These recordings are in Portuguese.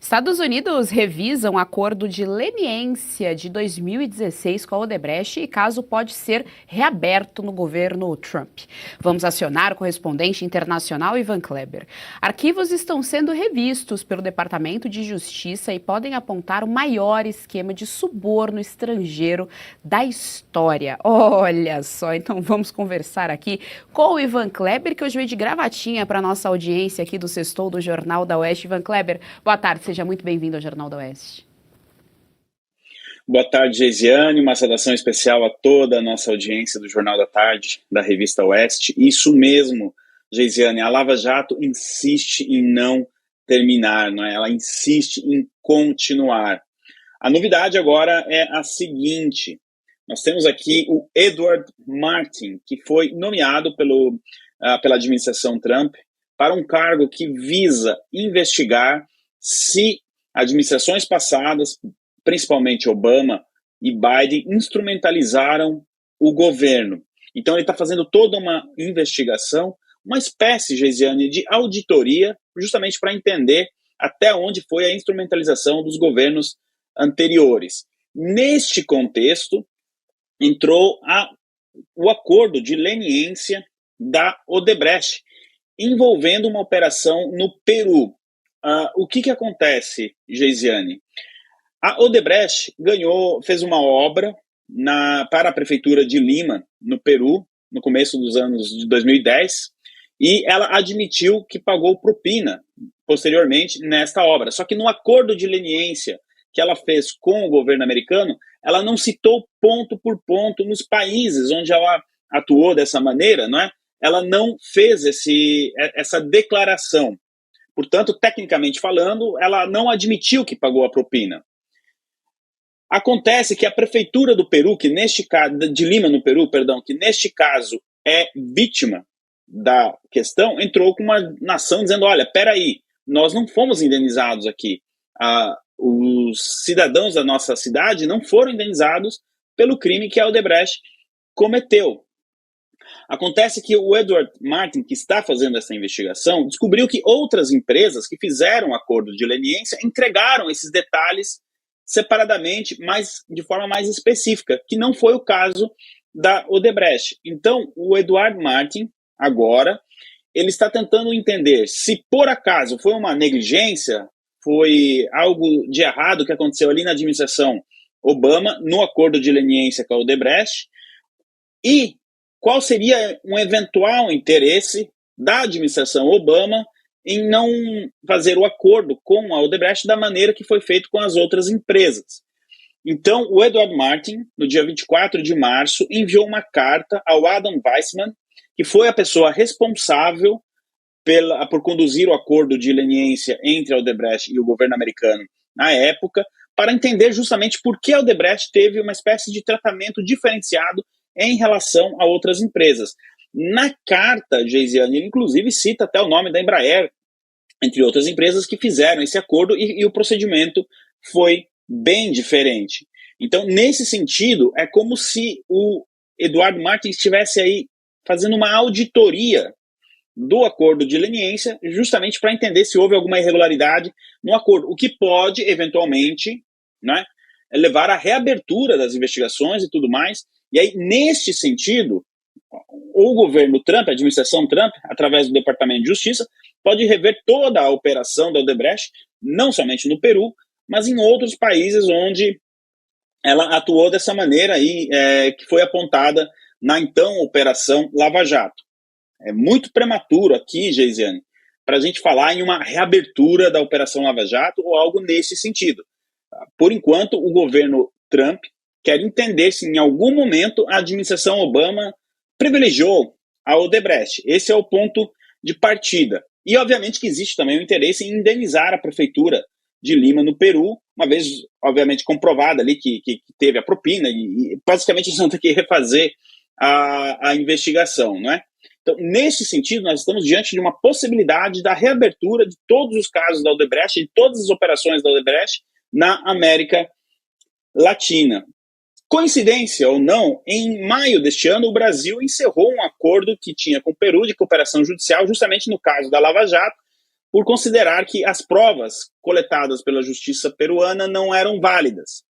Estados Unidos revisam acordo de leniência de 2016 com a Odebrecht e caso pode ser reaberto no governo Trump. Vamos acionar o correspondente internacional Ivan Kleber. Arquivos estão sendo revistos pelo Departamento de Justiça e podem apontar o maior esquema de suborno estrangeiro da história. Olha só, então vamos conversar aqui com o Ivan Kleber, que hoje veio de gravatinha para a nossa audiência aqui do Sextou do Jornal da Oeste. Ivan Kleber, boa tarde, seja muito bem-vindo ao Jornal da Oeste. Boa tarde, Geisiane, uma saudação especial a toda a nossa audiência do Jornal da Tarde, da Revista Oeste. Isso mesmo, Geisiane, a Lava Jato insiste em não terminar, não é? Ela insiste em continuar. A novidade agora é a seguinte: nós temos aqui o Edward Martin, que foi nomeado pela administração Trump para um cargo que visa investigar se administrações passadas, principalmente Obama e Biden, instrumentalizaram o governo. Então ele está fazendo toda uma investigação, uma espécie, Geisiane, de auditoria, justamente para entender até onde foi a instrumentalização dos governos anteriores. Neste contexto, entrou o acordo de leniência da Odebrecht, envolvendo uma operação no Peru. O que acontece, Geisiane? A Odebrecht fez uma obra para a prefeitura de Lima, no Peru, no começo dos anos de 2010, e ela admitiu que pagou propina posteriormente nesta obra. Só que no acordo de leniência que ela fez com o governo americano, ela não citou ponto por ponto nos países onde ela atuou dessa maneira, não é? Ela não fez essa declaração. Portanto, tecnicamente falando, ela não admitiu que pagou a propina. Acontece que a prefeitura do Peru, que neste caso, de Lima, no Peru, perdão, que neste caso é vítima da questão, entrou com uma ação dizendo: olha, peraí, nós não fomos indenizados aqui. Os cidadãos da nossa cidade não foram indenizados pelo crime que a Odebrecht cometeu. Acontece que o Edward Martin, que está fazendo essa investigação, descobriu que outras empresas que fizeram acordo de leniência entregaram esses detalhes separadamente, mas de forma mais específica, que não foi o caso da Odebrecht. Então, o Edward Martin, agora, ele está tentando entender se por acaso foi uma negligência, foi algo de errado que aconteceu ali na administração Obama, no acordo de leniência com a Odebrecht, e qual seria um eventual interesse da administração Obama em não fazer o acordo com a Odebrecht da maneira que foi feito com as outras empresas. Então, o Edward Martin, no dia 24 de março, enviou uma carta ao Adam Weissmann, que foi a pessoa responsável por conduzir o acordo de leniência entre a Odebrecht e o governo americano na época, para entender justamente por que a Odebrecht teve uma espécie de tratamento diferenciado em relação a outras empresas. Na carta, Geisiane, ele inclusive cita até o nome da Embraer, entre outras empresas que fizeram esse acordo, e o procedimento foi bem diferente. Então, nesse sentido, é como se o Edward Martin estivesse aí fazendo uma auditoria do acordo de leniência, justamente para entender se houve alguma irregularidade no acordo, o que pode, eventualmente, né, levar à reabertura das investigações e tudo mais. E aí, neste sentido, o governo Trump, a administração Trump, através do Departamento de Justiça, pode rever toda a operação da Odebrecht, não somente no Peru, mas em outros países onde ela atuou dessa maneira aí, que foi apontada na então Operação Lava Jato. É muito prematuro aqui, Geisiane, para a gente falar em uma reabertura da Operação Lava Jato ou algo nesse sentido. Por enquanto, o governo Trump quer entender se em algum momento a administração Obama privilegiou a Odebrecht. Esse é o ponto de partida. E, obviamente, que existe também o interesse em indenizar a prefeitura de Lima, no Peru, uma vez, obviamente, comprovada ali que teve a propina, e basicamente eles vão ter que refazer a investigação, não é? Então, nesse sentido, nós estamos diante de uma possibilidade da reabertura de todos os casos da Odebrecht, de todas as operações da Odebrecht na América Latina. Coincidência ou não, em maio deste ano, o Brasil encerrou um acordo que tinha com o Peru de cooperação judicial, justamente no caso da Lava Jato, por considerar que as provas coletadas pela justiça peruana não eram válidas.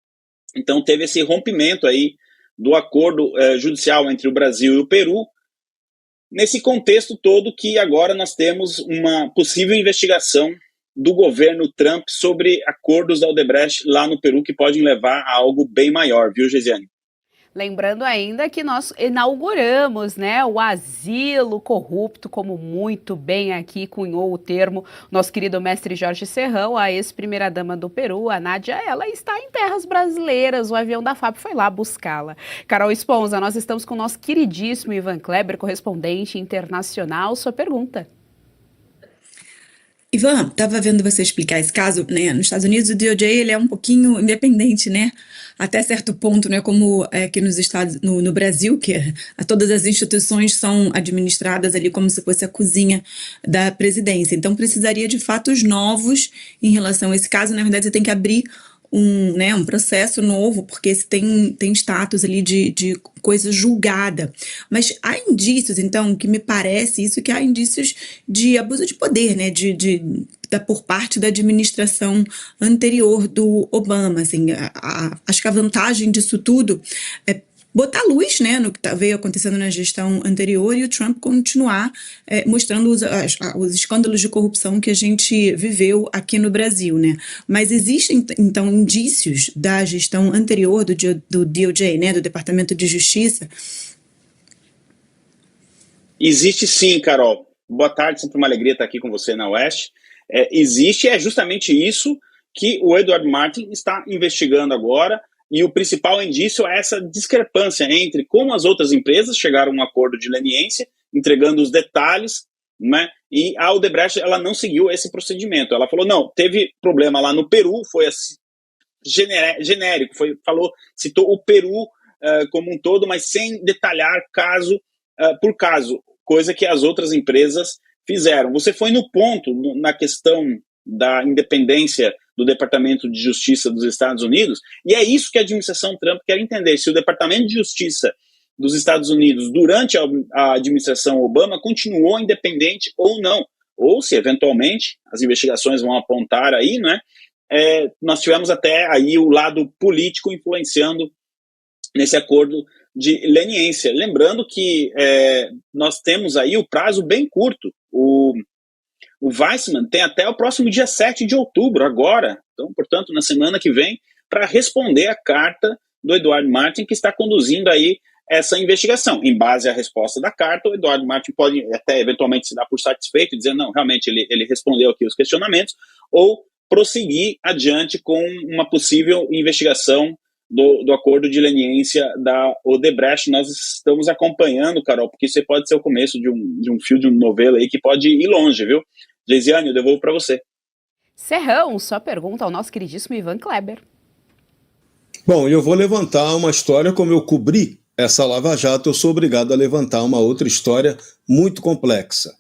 Então teve esse rompimento aí do acordo judicial entre o Brasil e o Peru, nesse contexto todo que agora nós temos uma possível investigação do governo Trump sobre acordos da Odebrecht lá no Peru que podem levar a algo bem maior, viu, Gesiane? Lembrando ainda que nós inauguramos, né, o asilo corrupto, como muito bem aqui cunhou o termo nosso querido mestre Jorge Serrão, a ex-primeira-dama do Peru, a Nádia, ela está em terras brasileiras, o avião da FAB foi lá buscá-la. Carol Esponza, nós estamos com o nosso queridíssimo Ivan Kleber, correspondente internacional, sua pergunta. Ivan, estava vendo você explicar esse caso, né? Nos Estados Unidos o DOJ ele é um pouquinho independente, né? Até certo ponto, né? Como aqui no Brasil, que todas as instituições são administradas ali como se fosse a cozinha da presidência. Então precisaria de fatos novos em relação a esse caso. Na verdade, você tem que abrir um processo novo, porque tem status ali de coisa julgada. Mas há indícios, então, que me parece isso, que há indícios de abuso de poder, né, por parte da administração anterior do Obama. Assim, acho que a vantagem disso tudo é botar luz, né, no que veio acontecendo na gestão anterior e o Trump continuar mostrando os escândalos de corrupção que a gente viveu aqui no Brasil, né? Mas existem, então, indícios da gestão anterior do DOJ, né, do Departamento de Justiça? Existe sim, Carol. Boa tarde, sempre uma alegria estar aqui com você na Oeste. Existe, é justamente isso que o Edward Martin está investigando agora. E o principal indício é essa discrepância entre como as outras empresas chegaram a um acordo de leniência, entregando os detalhes, né? E a Odebrecht ela não seguiu esse procedimento. Ela falou, não, teve problema lá no Peru, foi assim, genérico, citou o Peru como um todo, mas sem detalhar caso por caso, coisa que as outras empresas fizeram. Você foi no ponto, na questão da independência do Departamento de Justiça dos Estados Unidos, e é isso que a administração Trump quer entender, se o Departamento de Justiça dos Estados Unidos, durante a administração Obama, continuou independente ou não, ou se, eventualmente, as investigações vão apontar aí, né, nós tivemos até aí o lado político influenciando nesse acordo de leniência. Lembrando que nós temos aí o prazo bem curto, o Weissmann tem até o próximo dia 7 de outubro, agora, então, portanto, na semana que vem, para responder a carta do Edward Martin, que está conduzindo aí essa investigação. Em base à resposta da carta, o Edward Martin pode até eventualmente se dar por satisfeito e dizer, não, realmente ele respondeu aqui os questionamentos, ou prosseguir adiante com uma possível investigação do acordo de leniência da Odebrecht. Nós estamos acompanhando, Carol, porque isso pode ser o começo de um fio de uma novela aí que pode ir longe, viu? Geisiane, eu devolvo para você. Serrão, sua pergunta ao nosso queridíssimo Ivan Kleber. Bom, eu vou levantar uma história, como eu cobri essa Lava Jato, eu sou obrigado a levantar uma outra história muito complexa.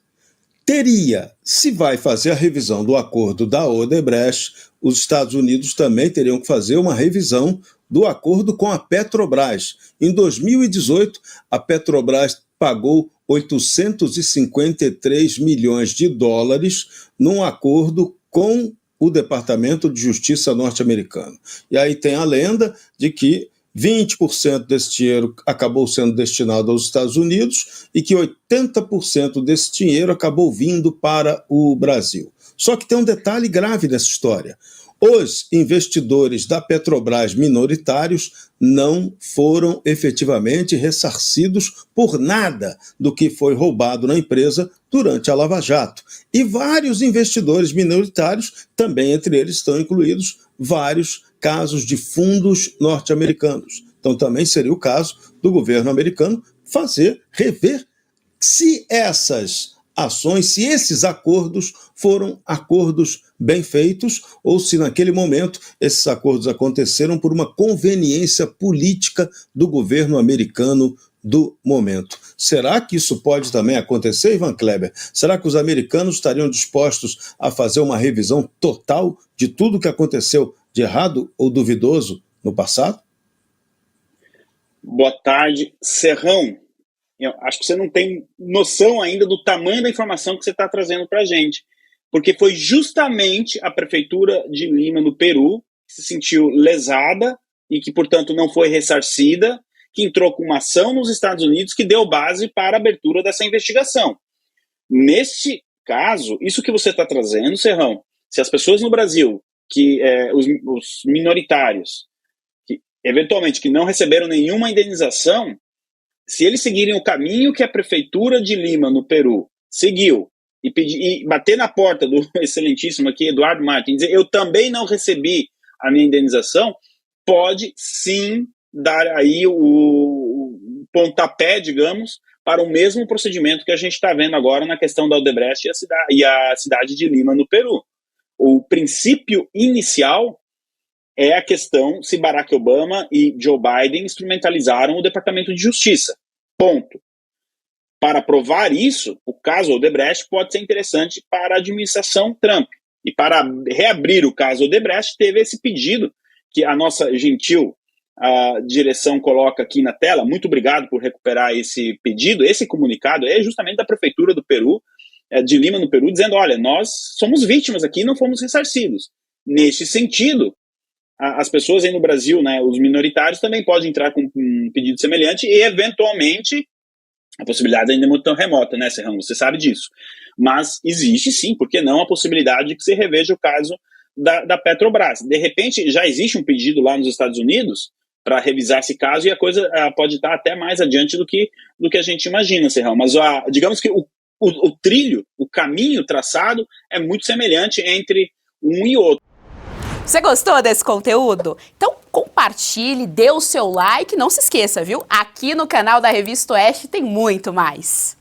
Se vai fazer a revisão do acordo da Odebrecht, os Estados Unidos também teriam que fazer uma revisão do acordo com a Petrobras. Em 2018, a Petrobras pagou 853 milhões de dólares num acordo com o Departamento de Justiça norte-americano. E aí tem a lenda de que 20% desse dinheiro acabou sendo destinado aos Estados Unidos e que 80% desse dinheiro acabou vindo para o Brasil. Só que tem um detalhe grave nessa história. Os investidores da Petrobras minoritários não foram efetivamente ressarcidos por nada do que foi roubado na empresa durante a Lava Jato. E vários investidores minoritários, também entre eles estão incluídos vários casos de fundos norte-americanos. Então também seria o caso do governo americano rever se essas ações, se esses acordos foram acordos bem feitos ou se naquele momento esses acordos aconteceram por uma conveniência política do governo americano do momento. Será que isso pode também acontecer, Ivan Kleber? Será que os americanos estariam dispostos a fazer uma revisão total de tudo que aconteceu de errado ou duvidoso no passado? Boa tarde, Serrão. Eu acho que você não tem noção ainda do tamanho da informação que você está trazendo para a gente. porque foi justamente a prefeitura de Lima, no Peru, que se sentiu lesada e que, portanto, não foi ressarcida, que entrou com uma ação nos Estados Unidos que deu base para a abertura dessa investigação. Neste caso, isso que você está trazendo, Serrão, se as pessoas no Brasil, os minoritários, que eventualmente que não receberam nenhuma indenização, se eles seguirem o caminho que a prefeitura de Lima, no Peru, seguiu, e bater na porta do excelentíssimo aqui, Eduardo Martins, dizer, eu também não recebi a minha indenização, pode sim dar aí o pontapé, digamos, para o mesmo procedimento que a gente está vendo agora na questão da Odebrecht e a cidade de Lima, no Peru. O princípio inicial é a questão se Barack Obama e Joe Biden instrumentalizaram o Departamento de Justiça. Ponto. Para provar isso, o caso Odebrecht pode ser interessante para a administração Trump. E para reabrir o caso Odebrecht, teve esse pedido que a nossa gentil direção coloca aqui na tela. Muito obrigado por recuperar esse pedido. Esse comunicado é justamente da Prefeitura do Peru, de Lima, no Peru, dizendo, olha, nós somos vítimas aqui e não fomos ressarcidos. Neste sentido, as pessoas aí no Brasil, né, os minoritários, também podem entrar com um pedido semelhante e, eventualmente, a possibilidade ainda é muito tão remota, né, Serrão? Você sabe disso. Mas existe sim, por que não, a possibilidade de que se reveja o caso da Petrobras. De repente, já existe um pedido lá nos Estados Unidos para revisar esse caso e a coisa pode estar até mais adiante do que a gente imagina, Serrão. Mas digamos que o trilho, o caminho traçado é muito semelhante entre um e outro. Você gostou desse conteúdo? Então compartilhe, dê o seu like, não se esqueça, viu? Aqui no canal da Revista Oeste tem muito mais.